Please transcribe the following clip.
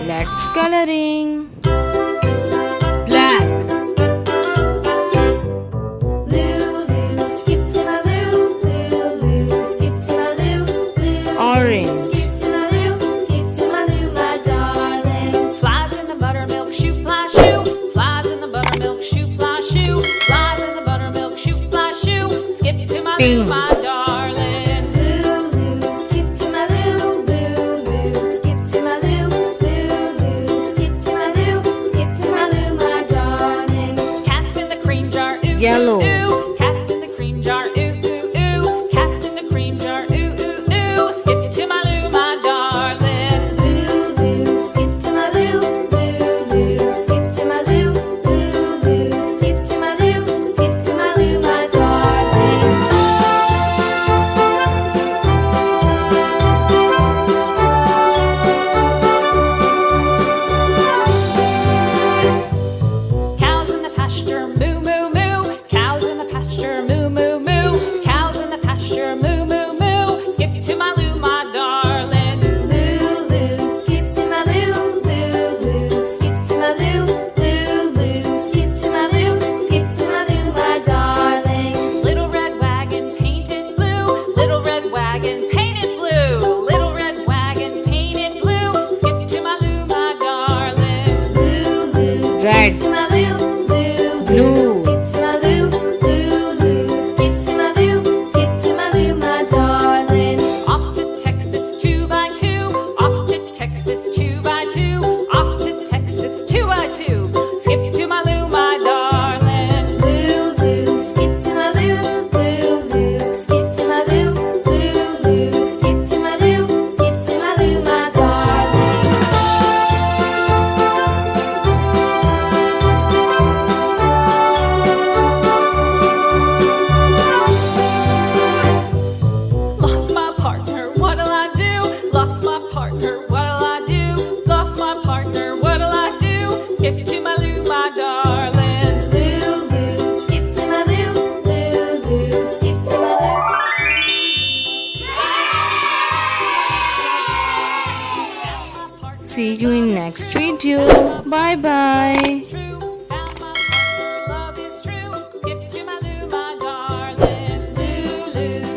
Let's coloring. Black, Lulu, skip to my Lou, Lulu, skip to my Lou, Lulu, orange, skip to my Lou, skip to my Lou, my darling. Flies in the buttermilk shoe, fly shoe. Flies in the buttermilk shoe, fly shoe. Flies in the buttermilk shoe, fly shoe. Skip to my Pink. Lou, my darling. Lulu, skip to my Lou, Lulu, skip to my Lou, Lulu, skip to my Lou, skip to my Lou, my darling. Cats in the cream jar, ooh, Yellow. ooh, ooh. Cats in the cream jar, ooh, ooh, ooh. Cats in the cream jar, ooh, ooh, ooh. Skip to my Lou, my darling. Lulu, skip to my Lou, Lulu, skip to my Lou, Lulu, skip to my Lou, skip to my Lou, my darling. Cows in the pasture, moo, moo, moo. Cows in the pasture, moo, moo, moo. Cows in the pasture, moo, moo, moo. Skip to my Lou, my darling. Lulu, skip to my Lou, Lulu, skip to my Lou, Lulu, skip to my Lou, skip to my Lou, my darling. Little red wagon painted blue. Little red wagon painted blue. Little red wagon painted blue. Skip to my Lou, my darling. Lulu, Red. skip to my Lou, Lulu, Blue. skip to my Lou, Lulu, skip to my Lou, skip to my Lou, my darling. Off to Texas 2x2. Off to Texas 2x2. Off to Texas 2x2. Skip to my Lou, my darling. Lulu, skip to my Lou, Lulu, skip to my Lou, Lulu, skip to my Lou, skip to my Lou, my darling. Lost my partner, what'll I do? Lost my partner, what'll I do? Lost my partner, what'll I do? Skip to my Lou, my darling. Lulu, skip to my Lou, Lulu, skip to my Lou. see you in next video. Bye bye.